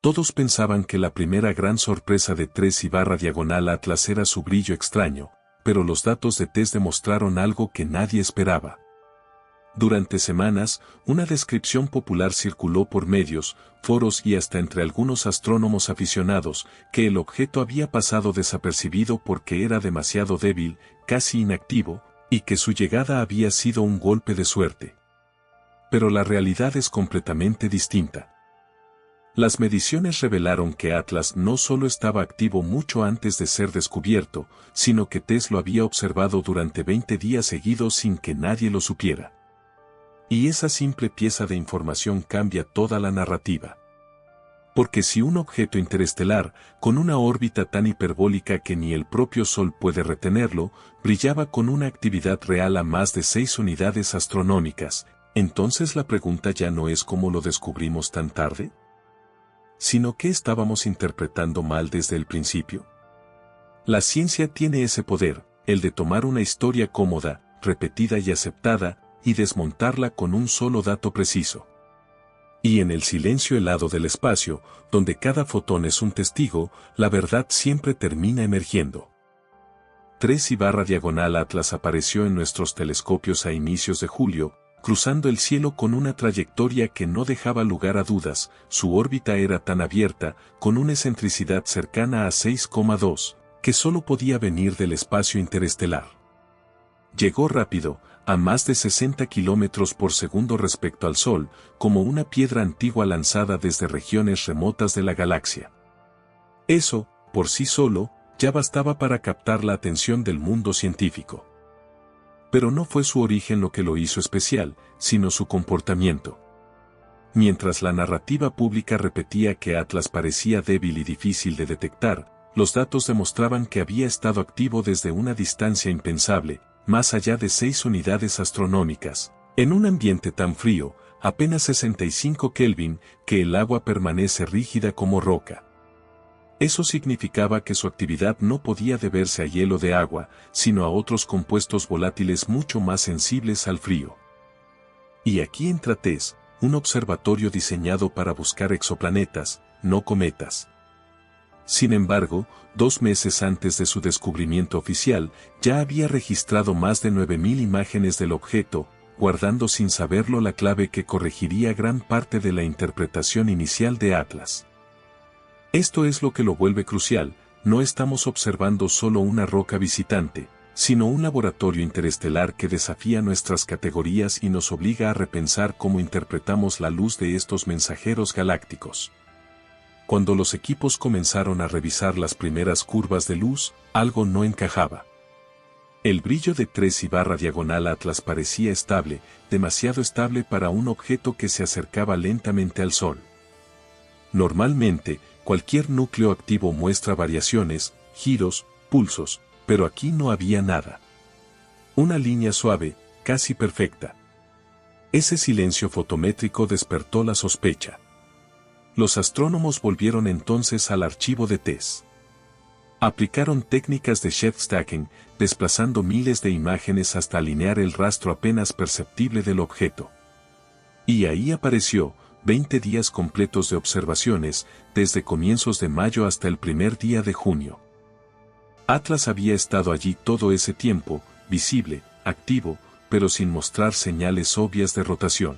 Todos pensaban que la primera gran sorpresa de 3/diagonal Atlas era su brillo extraño, pero los datos de TESS demostraron algo que nadie esperaba. Durante semanas, una descripción popular circuló por medios, foros y hasta entre algunos astrónomos aficionados, que el objeto había pasado desapercibido porque era demasiado débil, casi inactivo, y que su llegada había sido un golpe de suerte. Pero la realidad es completamente distinta. Las mediciones revelaron que Atlas no solo estaba activo mucho antes de ser descubierto, sino que TESS lo había observado durante 20 días seguidos sin que nadie lo supiera. Y esa simple pieza de información cambia toda la narrativa. Porque si un objeto interestelar, con una órbita tan hiperbólica que ni el propio Sol puede retenerlo, brillaba con una actividad real a más de 6 unidades astronómicas, entonces la pregunta ya no es cómo lo descubrimos tan tarde, sino que estábamos interpretando mal desde el principio. La ciencia tiene ese poder, el de tomar una historia cómoda, repetida y aceptada, y desmontarla con un solo dato preciso. Y en el silencio helado del espacio, donde cada fotón es un testigo, la verdad siempre termina emergiendo. 3/diagonal Atlas apareció en nuestros telescopios a inicios de julio, cruzando el cielo con una trayectoria que no dejaba lugar a dudas. Su órbita era tan abierta, con una excentricidad cercana a 6,2, que solo podía venir del espacio interestelar. Llegó rápido, a más de 60 kilómetros por segundo respecto al Sol, como una piedra antigua lanzada desde regiones remotas de la galaxia. Eso, por sí solo, ya bastaba para captar la atención del mundo científico. Pero no fue su origen lo que lo hizo especial, sino su comportamiento. Mientras la narrativa pública repetía que Atlas parecía débil y difícil de detectar, los datos demostraban que había estado activo desde una distancia impensable, más allá de 6 unidades astronómicas, en un ambiente tan frío, apenas 65 Kelvin, que el agua permanece rígida como roca. Eso significaba que su actividad no podía deberse a hielo de agua, sino a otros compuestos volátiles mucho más sensibles al frío. Y aquí entra TESS, un observatorio diseñado para buscar exoplanetas, no cometas. Sin embargo, 2 meses antes de su descubrimiento oficial, ya había registrado más de 9.000 imágenes del objeto, guardando sin saberlo la clave que corregiría gran parte de la interpretación inicial de Atlas. Esto es lo que lo vuelve crucial: no estamos observando solo una roca visitante, sino un laboratorio interestelar que desafía nuestras categorías y nos obliga a repensar cómo interpretamos la luz de estos mensajeros galácticos. Cuando los equipos comenzaron a revisar las primeras curvas de luz, algo no encajaba. El brillo de 3/diagonal Atlas parecía estable, demasiado estable para un objeto que se acercaba lentamente al Sol. Normalmente, cualquier núcleo activo muestra variaciones, giros, pulsos, pero aquí no había nada. Una línea suave, casi perfecta. Ese silencio fotométrico despertó la sospecha. Los astrónomos volvieron entonces al archivo de TESS. Aplicaron técnicas de shift stacking, desplazando miles de imágenes hasta alinear el rastro apenas perceptible del objeto. Y ahí apareció, 20 días completos de observaciones, desde comienzos de mayo hasta el primer día de junio. Atlas había estado allí todo ese tiempo, visible, activo, pero sin mostrar señales obvias de rotación.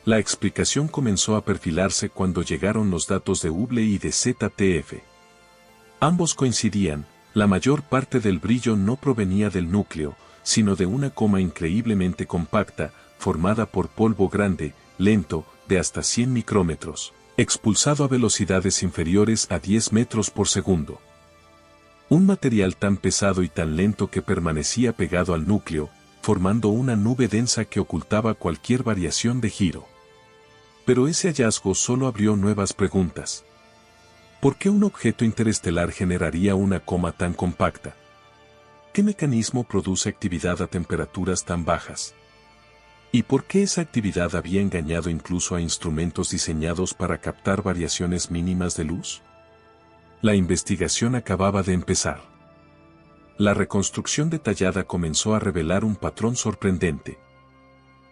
La explicación comenzó a perfilarse cuando llegaron los datos de Hubble y de ZTF. Ambos coincidían: la mayor parte del brillo no provenía del núcleo, sino de una coma increíblemente compacta, formada por polvo grande, lento, de hasta 100 micrómetros, expulsado a velocidades inferiores a 10 metros por segundo. Un material tan pesado y tan lento que permanecía pegado al núcleo, formando una nube densa que ocultaba cualquier variación de giro. Pero ese hallazgo solo abrió nuevas preguntas. ¿Por qué un objeto interestelar generaría una coma tan compacta? ¿Qué mecanismo produce actividad a temperaturas tan bajas? ¿Y por qué esa actividad había engañado incluso a instrumentos diseñados para captar variaciones mínimas de luz? La investigación acababa de empezar. La reconstrucción detallada comenzó a revelar un patrón sorprendente.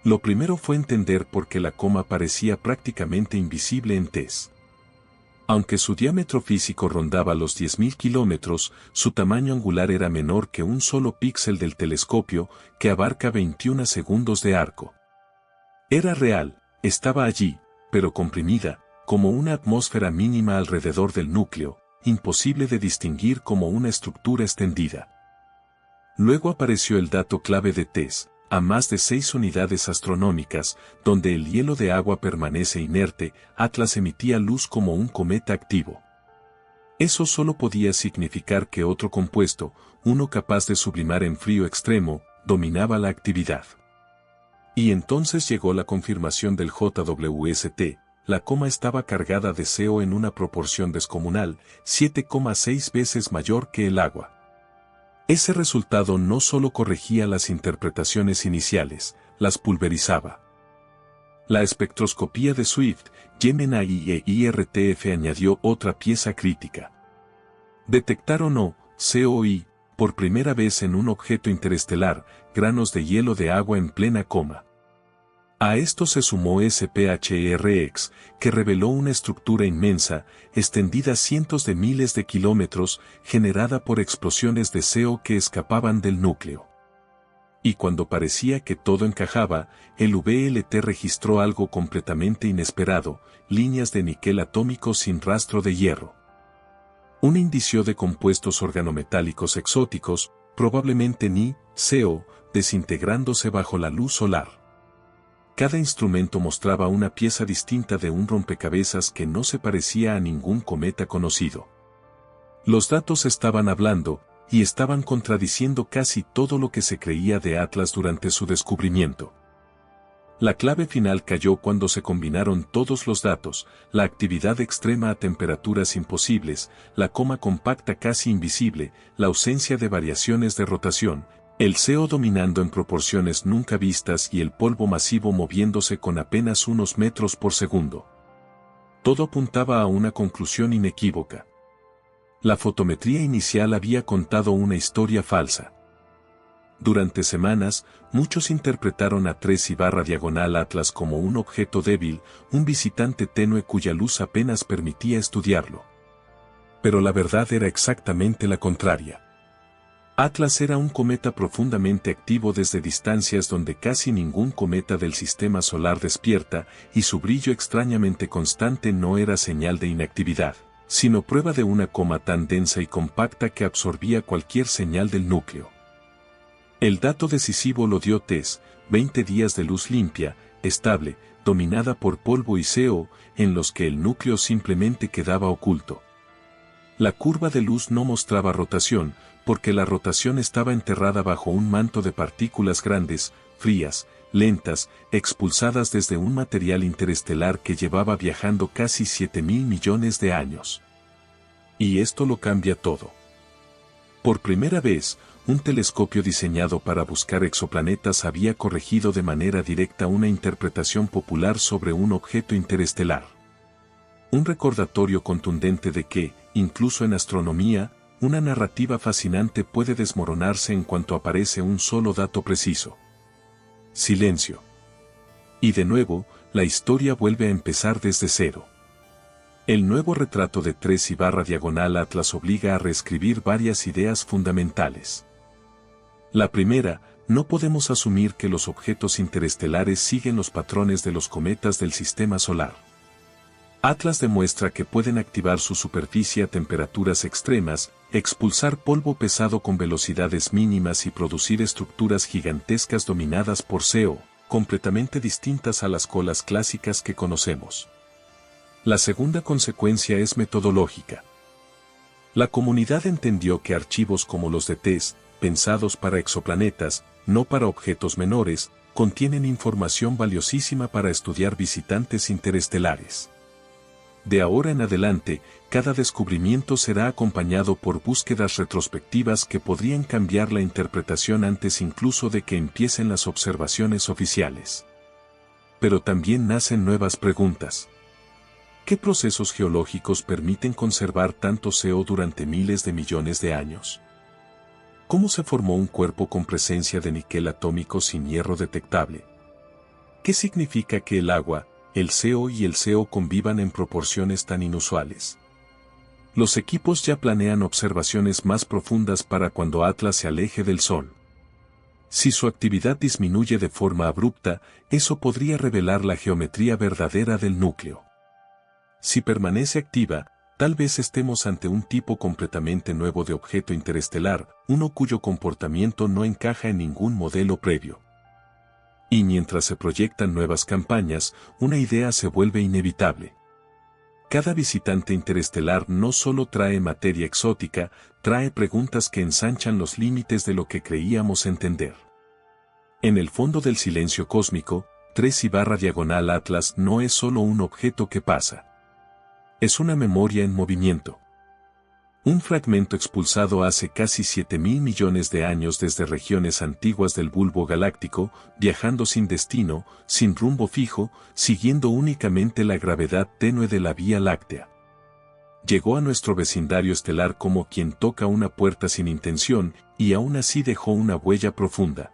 Lo primero fue entender por qué la coma parecía prácticamente invisible en TESS. Aunque su diámetro físico rondaba los 10.000 kilómetros, su tamaño angular era menor que un solo píxel del telescopio, que abarca 21 segundos de arco. Era real, estaba allí, pero comprimida, como una atmósfera mínima alrededor del núcleo, imposible de distinguir como una estructura extendida. Luego apareció el dato clave de TESS, a más de 6 unidades astronómicas, donde el hielo de agua permanece inerte, Atlas emitía luz como un cometa activo. Eso solo podía significar que otro compuesto, uno capaz de sublimar en frío extremo, dominaba la actividad. Y entonces llegó la confirmación del JWST, la coma estaba cargada de CO en una proporción descomunal, 7,6 veces mayor que el agua. Ese resultado no solo corregía las interpretaciones iniciales, las pulverizaba. La espectroscopía de Swift, Gemini e IRTF añadió otra pieza crítica. Detectar o no, COI, por primera vez en un objeto interestelar, granos de hielo de agua en plena coma. A esto se sumó SPHERX, que reveló una estructura inmensa, extendida cientos de miles de kilómetros, generada por explosiones de CO que escapaban del núcleo. Y cuando parecía que todo encajaba, el VLT registró algo completamente inesperado, líneas de níquel atómico sin rastro de hierro. Un indicio de compuestos organometálicos exóticos, probablemente Ni, CO, desintegrándose bajo la luz solar. Cada instrumento mostraba una pieza distinta de un rompecabezas que no se parecía a ningún cometa conocido. Los datos estaban hablando, y estaban contradiciendo casi todo lo que se creía de Atlas durante su descubrimiento. La clave final cayó cuando se combinaron todos los datos, la actividad extrema a temperaturas imposibles, la coma compacta casi invisible, la ausencia de variaciones de rotación, el CO dominando en proporciones nunca vistas y el polvo masivo moviéndose con apenas unos metros por segundo. Todo apuntaba a una conclusión inequívoca. La fotometría inicial había contado una historia falsa. Durante semanas, muchos interpretaron a 3/diagonal Atlas como un objeto débil, un visitante tenue cuya luz apenas permitía estudiarlo. Pero la verdad era exactamente la contraria. Atlas era un cometa profundamente activo desde distancias donde casi ningún cometa del sistema solar despierta, y su brillo extrañamente constante no era señal de inactividad, sino prueba de una coma tan densa y compacta que absorbía cualquier señal del núcleo. El dato decisivo lo dio TESS, 20 días de luz limpia, estable, dominada por polvo y CO, en los que el núcleo simplemente quedaba oculto. La curva de luz no mostraba rotación, porque la rotación estaba enterrada bajo un manto de partículas grandes, frías, lentas, expulsadas desde un material interestelar que llevaba viajando casi 7.000 millones de años. Y esto lo cambia todo. Por primera vez, un telescopio diseñado para buscar exoplanetas había corregido de manera directa una interpretación popular sobre un objeto interestelar. Un recordatorio contundente de que, incluso en astronomía, una narrativa fascinante puede desmoronarse en cuanto aparece un solo dato preciso. Silencio. Y de nuevo, la historia vuelve a empezar desde cero. El nuevo retrato de 3/diagonal Atlas obliga a reescribir varias ideas fundamentales. La primera, no podemos asumir que los objetos interestelares siguen los patrones de los cometas del sistema solar. Atlas demuestra que pueden activar su superficie a temperaturas extremas, expulsar polvo pesado con velocidades mínimas y producir estructuras gigantescas dominadas por CO, completamente distintas a las colas clásicas que conocemos. La segunda consecuencia es metodológica. La comunidad entendió que archivos como los de TESS, pensados para exoplanetas, no para objetos menores, contienen información valiosísima para estudiar visitantes interestelares. De ahora en adelante, cada descubrimiento será acompañado por búsquedas retrospectivas que podrían cambiar la interpretación antes incluso de que empiecen las observaciones oficiales. Pero también nacen nuevas preguntas. ¿Qué procesos geológicos permiten conservar tanto CO durante miles de millones de años? ¿Cómo se formó un cuerpo con presencia de níquel atómico sin hierro detectable? ¿Qué significa que el agua, el CO y el CO convivan en proporciones tan inusuales? Los equipos ya planean observaciones más profundas para cuando Atlas se aleje del Sol. Si su actividad disminuye de forma abrupta, eso podría revelar la geometría verdadera del núcleo. Si permanece activa, tal vez estemos ante un tipo completamente nuevo de objeto interestelar, uno cuyo comportamiento no encaja en ningún modelo previo. Y mientras se proyectan nuevas campañas, una idea se vuelve inevitable. Cada visitante interestelar no solo trae materia exótica, trae preguntas que ensanchan los límites de lo que creíamos entender. En el fondo del silencio cósmico, 3/diagonal Atlas no es solo un objeto que pasa. Es una memoria en movimiento. Un fragmento expulsado hace casi 7.000 millones de años desde regiones antiguas del bulbo galáctico, viajando sin destino, sin rumbo fijo, siguiendo únicamente la gravedad tenue de la Vía Láctea. Llegó a nuestro vecindario estelar como quien toca una puerta sin intención, y aún así dejó una huella profunda.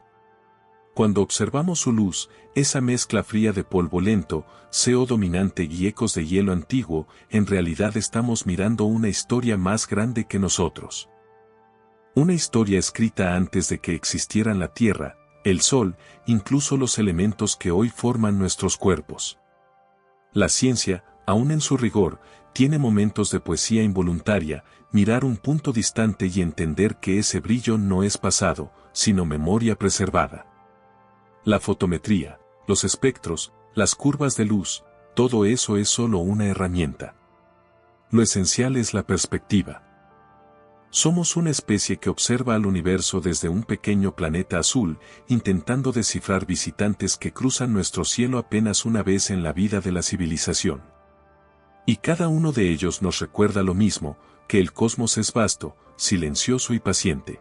Cuando observamos su luz, esa mezcla fría de polvo lento, CO dominante y ecos de hielo antiguo, en realidad estamos mirando una historia más grande que nosotros. Una historia escrita antes de que existieran la Tierra, el Sol, incluso los elementos que hoy forman nuestros cuerpos. La ciencia, aún en su rigor, tiene momentos de poesía involuntaria, mirar un punto distante y entender que ese brillo no es pasado, sino memoria preservada. La fotometría, los espectros, las curvas de luz, todo eso es solo una herramienta. Lo esencial es la perspectiva. Somos una especie que observa al universo desde un pequeño planeta azul, intentando descifrar visitantes que cruzan nuestro cielo apenas una vez en la vida de la civilización. Y cada uno de ellos nos recuerda lo mismo, que el cosmos es vasto, silencioso y paciente.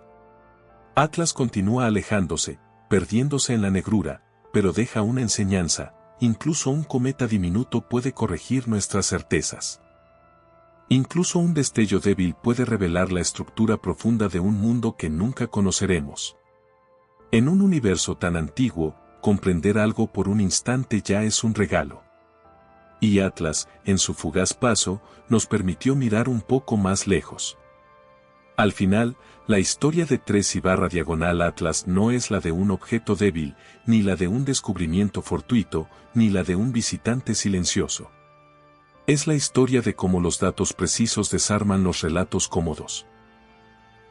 Atlas continúa alejándose, perdiéndose en la negrura, pero deja una enseñanza, incluso un cometa diminuto puede corregir nuestras certezas. Incluso un destello débil puede revelar la estructura profunda de un mundo que nunca conoceremos. En un universo tan antiguo, comprender algo por un instante ya es un regalo. Y Atlas, en su fugaz paso, nos permitió mirar un poco más lejos. Al final, la historia de 3/diagonal Atlas no es la de un objeto débil, ni la de un descubrimiento fortuito, ni la de un visitante silencioso. Es la historia de cómo los datos precisos desarman los relatos cómodos.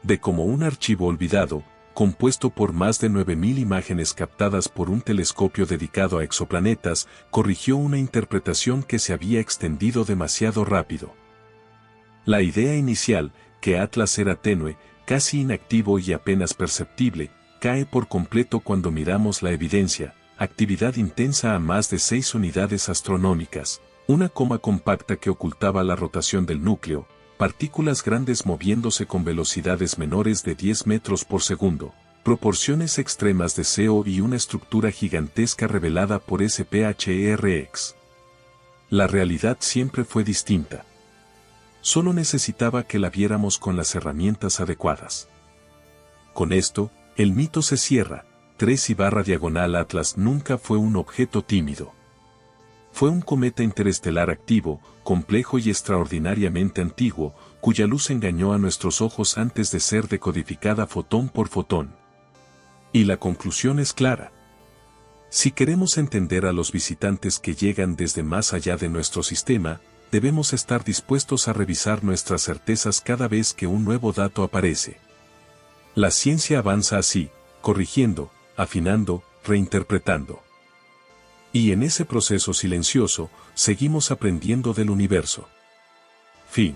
De cómo un archivo olvidado, compuesto por más de 9.000 imágenes captadas por un telescopio dedicado a exoplanetas, corrigió una interpretación que se había extendido demasiado rápido. La idea inicial, que Atlas era tenue, casi inactivo y apenas perceptible, cae por completo cuando miramos la evidencia: actividad intensa a más de 6 unidades astronómicas, una coma compacta que ocultaba la rotación del núcleo, partículas grandes moviéndose con velocidades menores de 10 metros por segundo, proporciones extremas de CO y una estructura gigantesca revelada por SPHERX. La realidad siempre fue distinta. Solo necesitaba que la viéramos con las herramientas adecuadas. Con esto, el mito se cierra. 3/diagonal Atlas nunca fue un objeto tímido. Fue un cometa interestelar activo, complejo y extraordinariamente antiguo, cuya luz engañó a nuestros ojos antes de ser decodificada fotón por fotón. Y la conclusión es clara. Si queremos entender a los visitantes que llegan desde más allá de nuestro sistema, debemos estar dispuestos a revisar nuestras certezas cada vez que un nuevo dato aparece. La ciencia avanza así, corrigiendo, afinando, reinterpretando. Y en ese proceso silencioso, seguimos aprendiendo del universo. Fin.